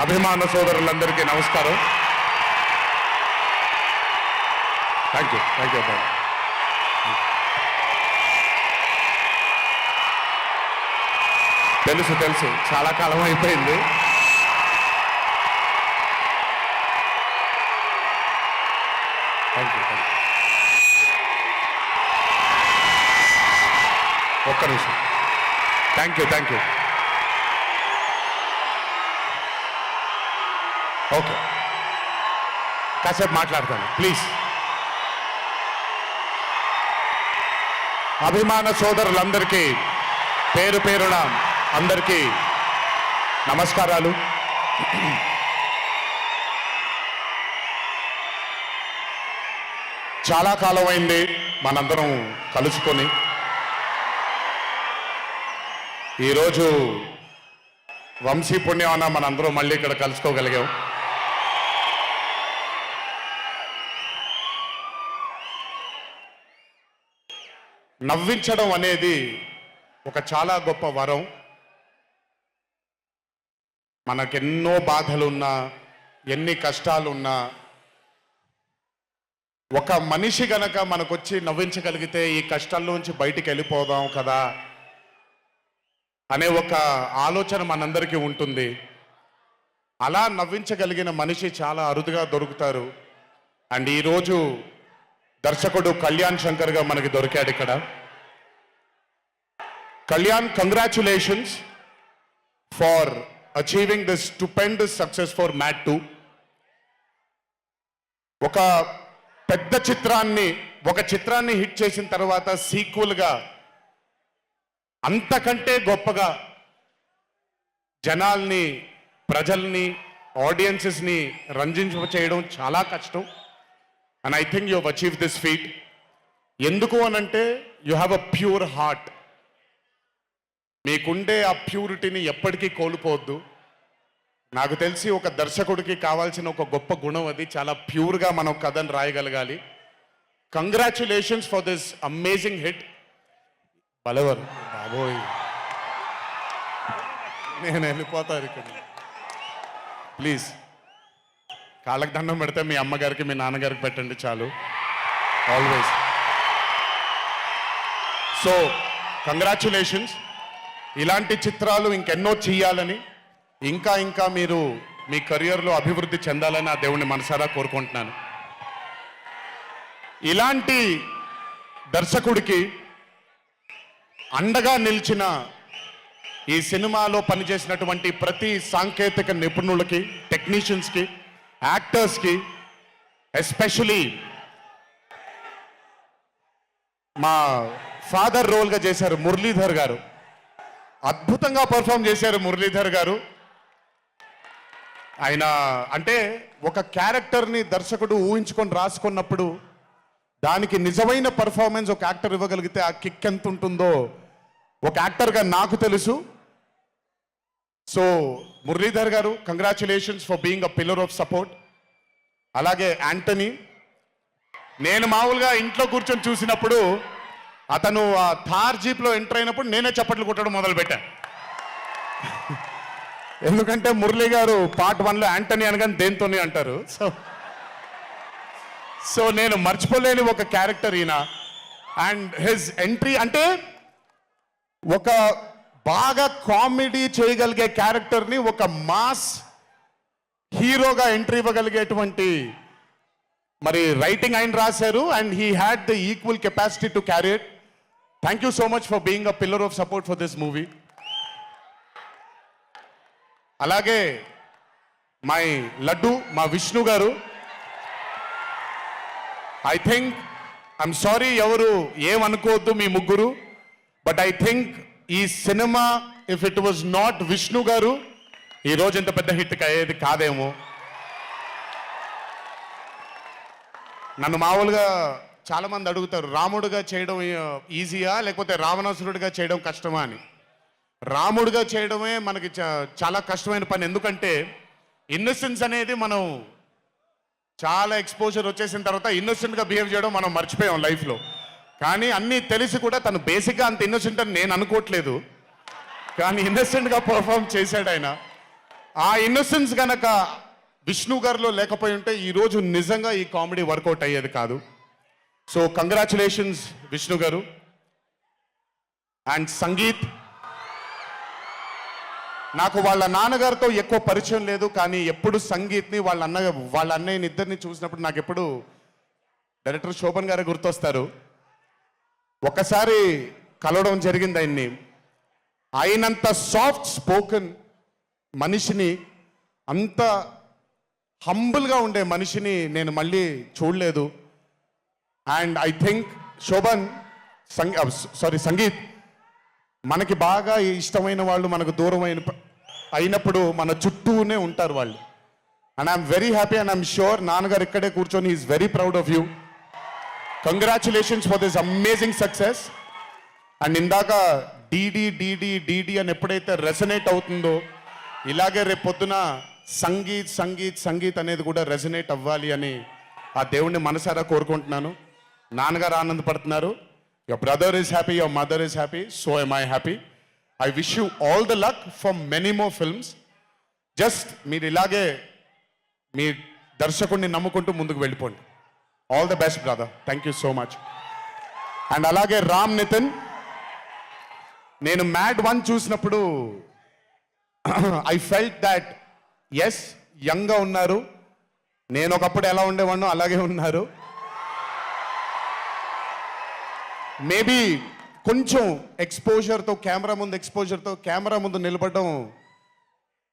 అభిమాన సోదరులందరికీ నమస్కారం. థ్యాంక్ యూ అబ్బాయి. తెలుసు చాలా కాలం అయిపోయింది. Thank you. ఒక్క నిమిషం. Thank you. ఓకే, కాసేపు మాట్లాడతాను ప్లీజ్. అభిమాన సోదరులందరికీ పేరు పేరున అందరికీ నమస్కారాలు. చాలా కాలం అయింది మనందరం కలుసుకొని. ఈరోజు వంశీ పుణ్యమాన మనందరం మళ్ళీ ఇక్కడ కలుసుకోగలిగాం. నవ్వించడం అనేది ఒక చాలా గొప్ప వరం. మనకెన్నో బాధలున్నా, ఎన్ని కష్టాలున్నా, ఒక మనిషి గనక మనకొచ్చి నవ్వించగలిగితే ఈ కష్టాల్లోంచి బయటికి వెళ్ళిపోదాం కదా అనే ఒక ఆలోచన మనందరికీ ఉంటుంది. అలా నవ్వించగలిగిన మనిషి చాలా అరుదుగా దొరుకుతారు. అండ్ ఈరోజు దర్శకుడు కళ్యాణ్ శంకర్గా మనకి దొరికాడు ఇక్కడ. Kalyan, congratulations for achieving this stupendous success for Mad 2. ఒక పెద్ద చిత్రాన్ని హిట్ చేసిన తర్వాత సీక్వెల్గా అంతకంటే గొప్పగా జనాల్ని, ప్రజల్ని, ఆడియన్సెస్ని రంజింపచేయడం చాలా కష్టం. And I think you have achieve this feat. ఎందుకు అనంటే you have a pure heart. మీకుండే ఆ ప్యూరిటీని ఎప్పటికీ కోల్పోవద్దు. నాకు తెలిసి ఒక దర్శకుడికి కావాల్సిన ఒక గొప్ప గుణం అది. చాలా ప్యూర్గా మనం కథను రాయగలగాలి. Congratulations for this amazing hit. బలవర్ బాబోయ్, నేను వెళ్ళిపోతాను ఇక్కడ. ప్లీజ్ కాళ్ళకి దండం పెడితే మీ అమ్మగారికి, మీ నాన్నగారికి పెట్టండి చాలు. ఆల్వేస్. So congratulations. ఇలాంటి చిత్రాలు ఇంకెన్నో చెయ్యాలని, ఇంకా మీరు మీ కెరియర్లో అభివృద్ధి చెందాలని ఆ దేవుణ్ణి మనసారా కోరుకుంటున్నాను. ఇలాంటి దర్శకుడికి అండగా నిలిచిన ఈ సినిమాలో పనిచేసినటువంటి ప్రతి సాంకేతిక నిపుణులకి, టెక్నీషియన్స్కి, యాక్టర్స్కి, ఎస్పెషలీ మా ఫాదర్ రోల్గా చేశారు మురళీధర్ గారు. అద్భుతంగా పర్ఫామ్ చేశారు మురళీధర్ గారు. ఆయన అంటే ఒక క్యారెక్టర్ని దర్శకుడు ఊహించుకొని రాసుకున్నప్పుడు దానికి నిజమైన పర్ఫార్మెన్స్ ఒక యాక్టర్ ఇవ్వగలిగితే ఆ కిక్ ఎంత ఉంటుందో ఒక యాక్టర్గా నాకు తెలుసు. సో మురళీధర్ గారు, congratulations for being a pillar of support. అలాగే యాంటనీ, నేను మామూలుగా ఇంట్లో కూర్చొని చూసినప్పుడు అతను ఆ థార్ జీప్లో ఎంటర్ అయినప్పుడు నేనే చప్పట్లు కొట్టడం మొదలుపెట్టాను. ఎందుకంటే మురళీ గారు పార్ట్ 1లో యాంటనీ అనగానే దేంతోనే అంటారు. సో నేను మర్చిపోలేని ఒక క్యారెక్టర్ ఈయన. అండ్ హిజ్ ఎంట్రీ అంటే ఒక బాగా కామెడీ చేయగలిగే క్యారెక్టర్ని ఒక మాస్ హీరోగా ఎంట్రీ ఇవ్వగలిగేటువంటి మరి రైటింగ్ ఆయన రాశారు. And he had the equal capacity to carry it. Thank you so much for being a pillar of support for this movie. అలాగే మై లడ్డు, మా విష్ణు గారు. ఐ థింక్, ఐఎమ్ సారీ ఎవరు ఏమనుకోవద్దు మీ ముగ్గురు, బట్ ఐ థింక్ ఈ cinema if it was not Vishnu గారు ఈ రోజు ఇంత పెద్ద హిట్ అయ్యేది కాదేమో. నన్ను మామూలుగా చాలామంది అడుగుతారు, రాముడుగా చేయడం ఈజీయా లేకపోతే రావణాసురుడిగా చేయడం కష్టమా అని. రాముడిగా చేయడమే మనకి చాలా కష్టమైన పని. ఎందుకంటే ఇన్నోసెన్స్ అనేది మనం చాలా ఎక్స్పోజర్ వచ్చేసిన తర్వాత ఇన్నోసెంట్గా బిహేవ్ చేయడం మనం మర్చిపోయాం లైఫ్లో. కానీ అన్నీ తెలిసి కూడా తను బేసిక్గా అంత ఇన్నోసెంట్ అని నేను అనుకోవట్లేదు, కానీ ఇన్నోసెంట్గా పర్ఫామ్ చేశాడు ఆయన. ఆ ఇన్నోసెన్స్ గనక విష్ణు గారిలో లేకపోయి ఉంటే ఈరోజు నిజంగా ఈ కామెడీ వర్కౌట్ అయ్యేది కాదు. సో కంగ్రాచులేషన్స్ విష్ణు గారు. అండ్ సంగీత్, నాకు వాళ్ళ నాన్నగారితో ఎక్కువ పరిచయం లేదు, కానీ ఎప్పుడు సంగీత్ని వాళ్ళ అన్నయ్యని ఇద్దరిని చూసినప్పుడు నాకు ఎప్పుడు డైరెక్టర్ శోభన్ గారు గుర్తొస్తారు. ఒకసారి కలవడం జరిగింది ఆయన్ని. అయినంత సాఫ్ట్ స్పోకెన్ మనిషిని, అంత హంబుల్గా ఉండే మనిషిని నేను మళ్ళీ చూడలేదు. And I think Sobhan Sangeeth, మనకి బాగా ఇష్టమైన వాళ్ళు మనకు దూరం అయినప్పుడు మన చుట్టూనే ఉంటారు వాళ్ళు. And I'm very happy and I'm sure నాన్నగారు ఇక్కడే కూర్చొని is very proud of you. Congratulations for this amazing success. And ఇందాక డీడీ డీడీ డీడీ అని ఎప్పుడైతే రెసనేట్ అవుతుందో, ఇలాగే రేపు పొద్దున సంగీత్ సంగీత్ సంగీత్ అనేది కూడా రెసనేట్ అవ్వాలి అని ఆ దేవుణ్ణి మనసారా కోరుకుంటున్నాను. నాన్నగారు ఆనందపడుతున్నారు. Your brother is happy, your mother is happy, so am I happy. I wish you all the luck for many more films. Just మీరు ఇలాగే మీ దర్శకుడిని నమ్ముకుంటూ ముందుకు వెళ్ళిపోండి. All the best brother. Thank you so much. And అలాగే రామ్ నితిన్, నేను mad 1 చూసినప్పుడు I felt that yes యంగ్గా ఉన్నారు, నేను ఒకప్పుడు ఎలా ఉండేవాడినో అలాగే ఉన్నారు. మేబీ కొంచెం ఎక్స్పోజర్తో, కెమెరా ముందు నిలబడడం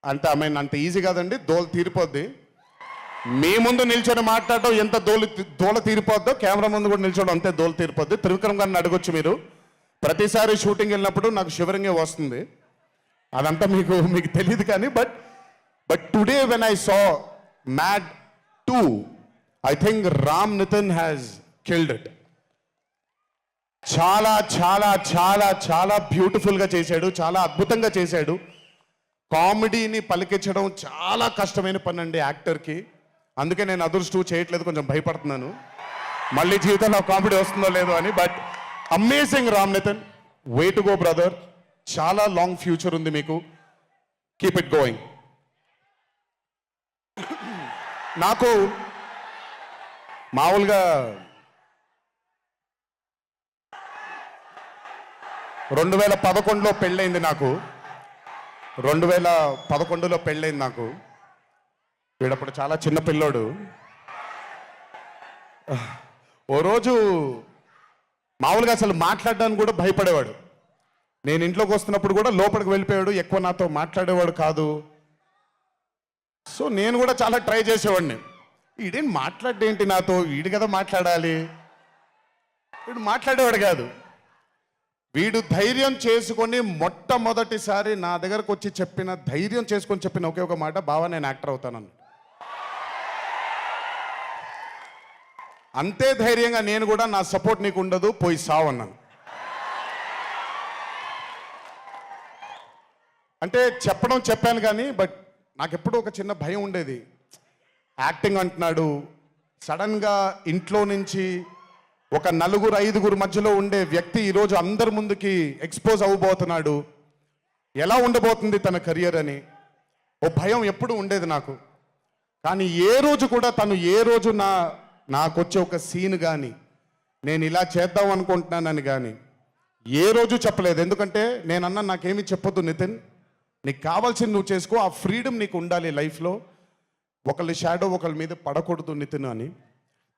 అంత ఈజీ కాదండి, దోలు తీరిపోద్ది. మీ ముందు నిల్చొని మాట్లాడటం ఎంత దోల తీరిపోద్దో, కెమెరా ముందు కూడా నిల్చోవడం అంతే దోల తీరిపోద్ది. త్రివిక్రమ్ గారిని అడగొచ్చు మీరు. ప్రతిసారి షూటింగ్ వెళ్ళినప్పుడు నాకు షివరింగే వస్తుంది. అదంతా మీకు తెలియదు కానీ but today when I saw Mad 2, I think Ram Nitin has killed it. చాలా చాలా చాలా చాలా బ్యూటిఫుల్గా చేశాడు, చాలా అద్భుతంగా చేశాడు. కామెడీని పలికించడం చాలా కష్టమైన పని అండి యాక్టర్కి. అందుకే నేను అదర్స్ 2 చేయట్లేదు, కొంచెం భయపడుతున్నాను మళ్ళీ జీవితంలో కామెడీ వస్తుందో లేదో అని. But amazing Ram Nitin, way to go brother. చాలా లాంగ్ ఫ్యూచర్ ఉంది మీకు. Keep it going. నాకు మామూలుగా 2011లో పెళ్ళైంది నాకు. 2011లో పెళ్ళైంది నాకు. వీడప్పుడు చాలా చిన్న పిల్లోడు. ఓ రోజు మామూలుగా అసలు మాట్లాడడానికి కూడా భయపడేవాడు. నేను ఇంట్లోకి వస్తున్నప్పుడు కూడా లోపలికి వెళ్ళిపోయాడు, ఎక్కువ నాతో మాట్లాడేవాడు కాదు. సో నేను కూడా చాలా ట్రై చేసేవాడిని. వీడేం మాట్లాడేంటి నాతో, వీడు కదా మాట్లాడాలి. వీడు మాట్లాడేవాడు కాదు. వీడు ధైర్యం చేసుకొని మొట్టమొదటిసారి నా దగ్గరకు వచ్చి ధైర్యం చేసుకొని చెప్పిన ఒకే ఒక మాట, బావా నేను యాక్టర్ అవుతానని. అంతే ధైర్యంగా నేను కూడా, నా సపోర్ట్ నీకు ఉండదు, పోయి సావు అన్నాను. అంటే చెప్పాను కానీ బట్ నాకెప్పుడు ఒక చిన్న భయం ఉండేది. యాక్టింగ్ అంటున్నాడు, సడన్గా ఇంట్లో నుంచి ఒక 4-5 మధ్యలో ఉండే వ్యక్తి ఈరోజు అందరి ముందుకి ఎక్స్పోజ్ అవ్వబోతున్నాడు, ఎలా ఉండబోతుంది తన కెరియర్ అని ఓ భయం ఎప్పుడు ఉండేది నాకు. కానీ ఏ రోజు కూడా నాకు వచ్చే ఒక సీన్ కానీ, నేను ఇలా చేద్దాం అనుకుంటున్నానని కానీ ఏ రోజు చెప్పలేదు. ఎందుకంటే నేనన్నా నాకేమీ చెప్పొద్దు నితిన్, నీకు కావాల్సింది నువ్వు చేసుకో, ఆ ఫ్రీడమ్ నీకు ఉండాలి లైఫ్లో, ఒకళ్ళ షాడో ఒకళ్ళ మీద పడకూడదు నితిన్ అని.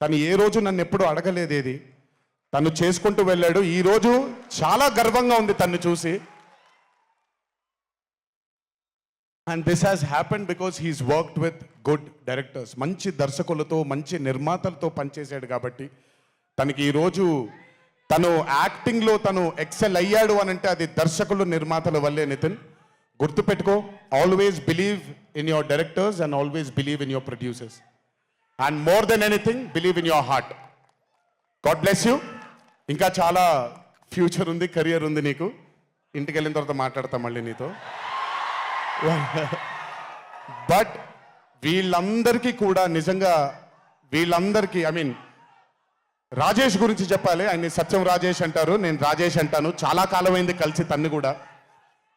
తను ఏ రోజు నన్ను ఎప్పుడు అడగలేదు ఏది, తను చేసుకుంటూ వెళ్ళాడు. ఈరోజు చాలా గర్వంగా ఉంది తను చూసి. And this has happened because he's worked with good directors. మంచి దర్శకులతో, మంచి నిర్మాతలతో పనిచేశాడు కాబట్టి తనకి ఈరోజు తను యాక్టింగ్లో తను ఎక్సెల్ అయ్యాడు అని అంటే అది దర్శకులు, నిర్మాతల వల్లే. నితిన్ గుర్తుపెట్టుకో, always believe in your directors and always believe in your producers. And more than anything believe in your heart. God bless you. ఇంకా చాలా ఫ్యూచర్ ఉంది, కెరియర్ ఉంది నీకు. ఇంటికి వెళ్ళిన తర్వాత మాట్లాడతాం మళ్ళీ నీతో. బట్ వీళ్ళందరికీ కూడా నిజంగా ఐ మీన్ రాజేష్ గురించి చెప్పాలి. ఆయన్ని సత్యం రాజేష్ అంటారు, నేను రాజేష్ అంటాను. చాలా కాలమైంది కలిసి తన్ని కూడా.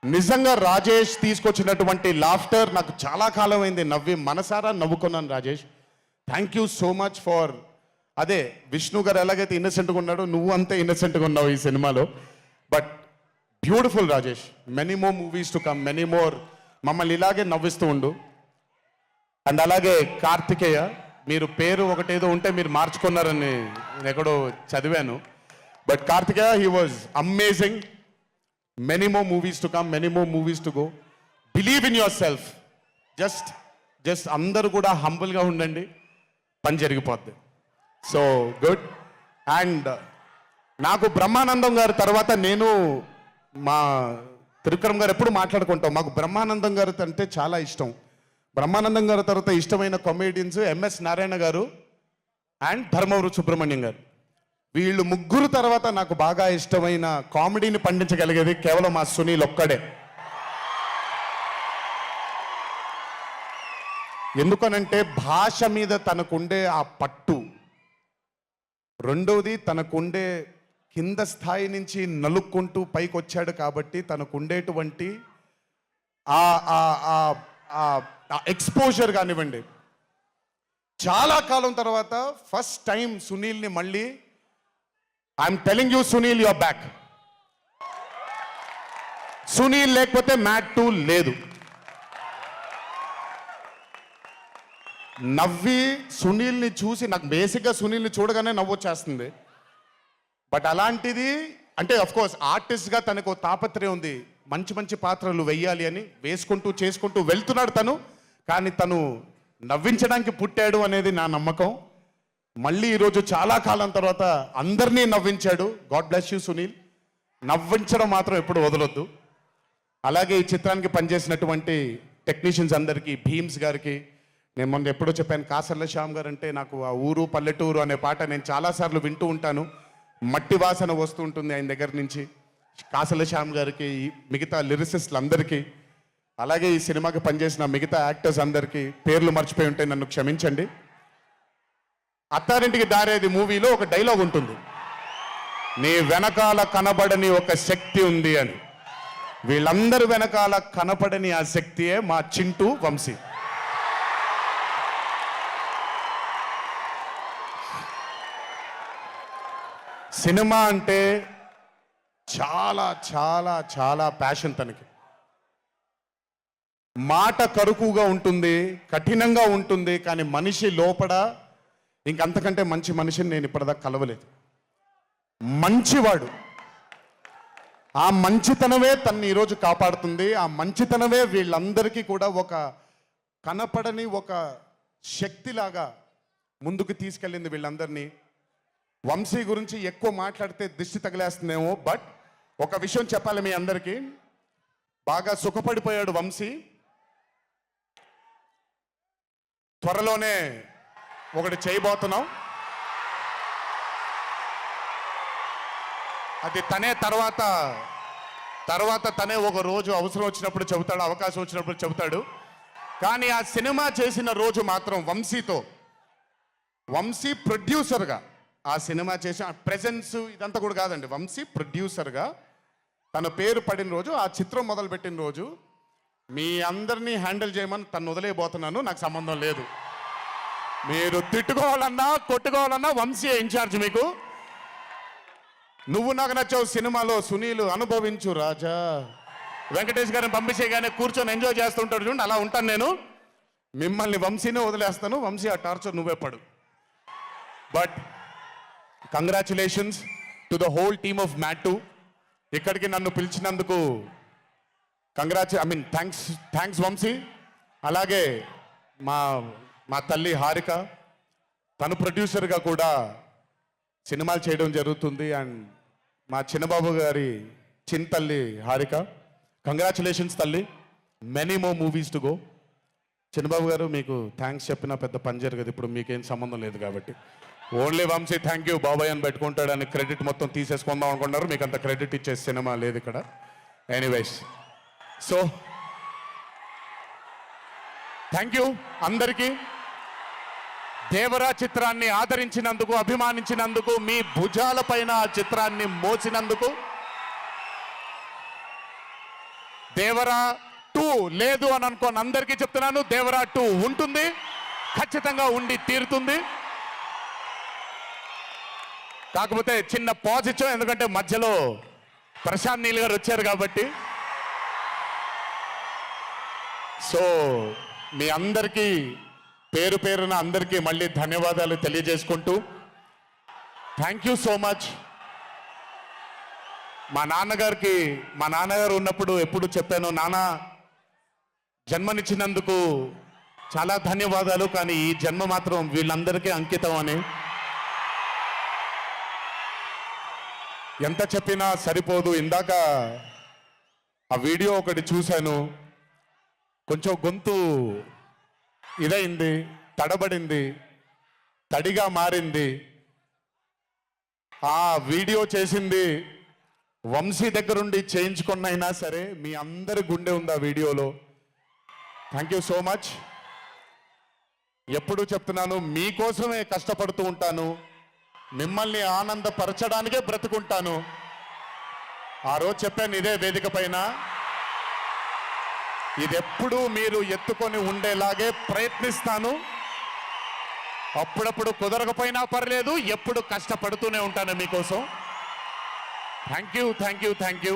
నిజంగా రాజేష్ తీసుకొచ్చినటువంటి లాఫ్టర్ నాకు చాలా కాలం అయింది నవ్వి మనసారా నవ్వుకున్నాను Rajesh. Thank you so much for అదే విష్ణు గారు ఎలాగైతే ఇన్నసెంట్గా ఉన్నాడో నువ్వు అంతే ఇన్నసెంట్గా ఉన్నావు ఈ సినిమాలో. But beautiful Rajesh, many more movies to come, many more. మమ్మల్ని ఇలాగే నవ్విస్తూ ఉండు. అండ్ అలాగే కార్తికేయ, మీరు పేరు ఒకటేదో ఉంటే మీరు మార్చుకున్నారని నేను ఎక్కడో చదివాను. But Karthikeya, he was amazing. Many more movies to come, many more movies to go. Believe in yourself. Just అందరూ కూడా హంబుల్గా ఉండండి, పని జరిగిపోద్ది. So good. అండ్ నాకు బ్రహ్మానందం గారి తర్వాత నేను మా త్రివిక్రమ్ గారు ఎప్పుడు మాట్లాడుకుంటాం, మాకు బ్రహ్మానందం గారు అంటే చాలా ఇష్టం. బ్రహ్మానందం గారి తర్వాత ఇష్టమైన కామెడియన్స్ ఎంఎస్ నారాయణ గారు అండ్ ధర్మవరం సుబ్రహ్మణ్యం గారు. వీళ్ళు ముగ్గురు తర్వాత నాకు బాగా ఇష్టమైన కామెడీని పండించగలిగేది కేవలం ఆ సునీల్ ఒక్కడే. ఎందుకనంటే భాష మీద తనకుండే ఆ పట్టు, రెండోది తనకుండే కింద స్థాయి నుంచి నలుక్కుంటూ పైకి వచ్చాడు కాబట్టి తనకుండేటువంటి ఎక్స్పోజర్ కానివ్వండి. చాలా కాలం తర్వాత ఫస్ట్ టైం సునీల్ని మళ్ళీ I'm telling you Sunil your back. Sunil లేకపోతే మ్యాట్ 2 లేదు. నవ్వి సునీల్ని చూసి నాకు బేసిక్గా సునీల్ని చూడగానే నవ్వొచ్చేస్తుంది. బట్ అలాంటిది అంటే అఫ్కోర్స్ ఆర్టిస్ట్గా తనకు తాపత్రయం ఉంది, మంచి మంచి పాత్రలు వెయ్యాలి అని వేసుకుంటూ చేసుకుంటూ వెళ్తున్నాడు తను. కానీ తను నవ్వించడానికి పుట్టాడు అనేది నా నమ్మకం. మళ్ళీ ఈరోజు చాలా కాలం తర్వాత అందరినీ నవ్వించాడు. God bless you Sunil. నవ్వించడం మాత్రం ఎప్పుడు వదలొద్దు. అలాగే ఈ చిత్రానికి పనిచేసినటువంటి టెక్నీషియన్స్ అందరికీ, భీమ్స్ గారికి, నేను మొన్న ఎప్పుడో చెప్పాను, కాసర్ల శ్యామ్ గారు అంటే నాకు ఆ ఊరు పల్లెటూరు అనే పాట నేను చాలాసార్లు వింటూ ఉంటాను. మట్టి వాసన వస్తూ ఉంటుంది ఆయన దగ్గర నుంచి. కాసర్ల శ్యామ్ గారికి, మిగతా లిరిసిస్టులు అందరికీ, అలాగే ఈ సినిమాకి పనిచేసిన మిగతా యాక్టర్స్ అందరికీ పేర్లు మర్చిపోయి ఉంటే నన్ను క్షమించండి. అత్తారింటికి దారేది మూవీలో ఒక డైలాగ్ ఉంటుంది, నీ వెనకాల కనబడని ఒక శక్తి ఉంది అని. వీళ్ళందరి వెనకాల కనపడని ఆ శక్తియే మా చింటూ వంశీ. సినిమా అంటే చాలా చాలా చాలా ప్యాషన్ తనకి. మాట కరుకుగా ఉంటుంది, కఠినంగా ఉంటుంది, కానీ మనిషి లోపల ఇంకంతకంటే మంచి మనిషిని నేను ఇప్పటిదాకా కలవలేదు. మంచివాడు. ఆ మంచితనమే తన్ని ఈరోజు కాపాడుతుంది. ఆ మంచితనమే వీళ్ళందరికీ కూడా ఒక కనపడని ఒక శక్తిలాగా ముందుకు తీసుకెళ్ళింది వీళ్ళందరినీ. వంశీ గురించి ఎక్కువ మాట్లాడితే దిష్టి తగిలేస్తుందేమో, బట్ ఒక విషయం చెప్పాలి మీ అందరికీ. బాగా సుఖపడిపోయాడు వంశీ. త్వరలోనే ఒకటి చేయబోతున్నాం. అది తనే తర్వాత తనే ఒక రోజు అవసరం వచ్చినప్పుడు చెబుతాడు, అవకాశం వచ్చినప్పుడు చెబుతాడు. కానీ ఆ సినిమా చేసిన రోజు మాత్రం వంశీతో, వంశీ ప్రొడ్యూసర్గా ఆ సినిమా చేసిన ప్రెజెన్స్ ఇదంతా కూడా కాదండి, వంశీ ప్రొడ్యూసర్గా తన పేరు పడిన రోజు, ఆ చిత్రం మొదలుపెట్టిన రోజు, మీ అందరినీ హ్యాండిల్ చేయమని తను వదిలేయబోతున్నాను. నాకు సంబంధం లేదు. మీరు తిట్టుకోవాలన్నా కొట్టుకోవాలన్నా వంశీ ఇన్ఛార్జ్ మీకు. నువ్వు నాకు నచ్చావు సినిమాలో సునీల్ అనుభవించు రాజా, వెంకటేష్ గారిని పంపించేగానే కూర్చొని ఎంజాయ్ చేస్తుంటాడు చూడండి, అలా ఉంటాను నేను. మిమ్మల్ని వంశీనే వదిలేస్తాను. వంశీ ఆ టార్చర్ నువ్వే పడు. But congratulations to the whole team of Mad 2. ఇక్కడికి నన్ను పిలిచినందుకు థ్యాంక్స్ వంశీ. అలాగే మా తల్లి హారిక, తను ప్రొడ్యూసర్గా కూడా సినిమాలు చేయడం జరుగుతుంది. అండ్ మా చిన్నబాబు గారి తల్లి హారిక, కంగ్రాచులేషన్స్ తల్లి. Many more movies to go. Chinnababu garu మీకు థ్యాంక్స్ చెప్పినా పెద్ద పని జరగదు, ఇప్పుడు మీకేం సంబంధం లేదు కాబట్టి. ఓన్లీ వంశీ థ్యాంక్ యూ బాబాయ్ అని పెట్టుకుంటాడని క్రెడిట్ మొత్తం తీసేసుకుందాం అనుకున్నారు. మీకు అంత క్రెడిట్ ఇచ్చే సినిమా లేదు ఇక్కడ. ఎనీవేస్, సో థ్యాంక్ యూ అందరికీ. దేవరా చిత్రాన్ని ఆదరించినందుకు, అభిమానించినందుకు, మీ భుజాలపైన ఆ చిత్రాన్ని మోసినందుకు దేవరా 2 లేదు అని అనుకోని అందరికీ చెప్తున్నాను, దేవరా 2 ఉంటుంది, ఖచ్చితంగా ఉండి తీరుతుంది. కాకపోతే చిన్న పాజ్ ఇచ్చాం, ఎందుకంటే మధ్యలో ప్రశాంత్ నీల్ గారు వచ్చారు కాబట్టి. సో మీ అందరికీ పేరు పేరున అందరికీ మళ్ళీ ధన్యవాదాలు తెలియజేసుకుంటూ, థ్యాంక్ యూ సో మచ్. మా నాన్నగారు ఉన్నప్పుడు ఎప్పుడు చెప్పాను, నాన్న జన్మనిచ్చినందుకు చాలా ధన్యవాదాలు, కానీ ఈ జన్మ మాత్రం వీళ్ళందరికీ అంకితం అని. ఎంత చెప్పినా సరిపోదు. ఇందాక ఆ వీడియో ఒకటి చూశాను, కొంచెం గొంతు ఇదైంది, తడబడింది, తడిగా మారింది. ఆ వీడియో చేసింది వంశీ దగ్గరుండి చేయించుకున్నైనా సరే మీ అందరి గుండె ఉంది ఆ వీడియోలో. Thank you so much. ఎప్పుడు చెప్తున్నాను, మీకోసమే కష్టపడుతూ ఉంటాను, మిమ్మల్ని ఆనందపరచడానికే బ్రతుకుంటాను. ఆ రోజు చెప్పాను ఇదే వేదిక పైన, ఇది ఎప్పుడూ మీరు ఎత్తుకొని ఉండేలాగే ప్రయత్నిస్తాను. అప్పుడప్పుడు కుదరకపోయినా పర్లేదు, ఎప్పుడు కష్టపడుతూనే ఉంటాను మీకోసం. Thank you, thank you, thank you.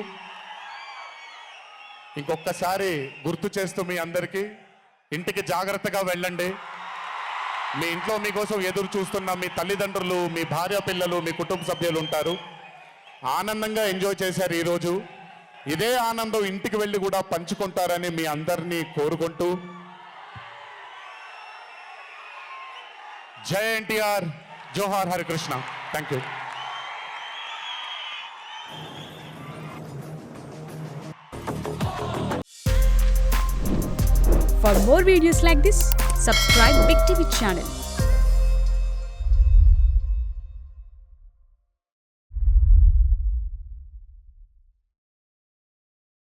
ఇంకొకసారి గుర్తు చేస్తూ మీ అందరికీ, ఇంటికి జాగ్రత్తగా వెళ్ళండి. మీ ఇంట్లో మీకోసం ఎదురు చూస్తున్న మీ తల్లిదండ్రులు, మీ భార్య పిల్లలు, మీ కుటుంబ సభ్యులు ఉంటారు. ఆనందంగా ఎంజాయ్ చేశారు ఈరోజు. ఇదే ఆనందం ఇంటికి వెళ్ళి కూడా పంచుకుంటారని మీ అందరినీ కోరుకుంటూ, జై ఎన్టీఆర్, జోహార్ Harikrishna. Thank you. For more videos like this, subscribe Big TV channel.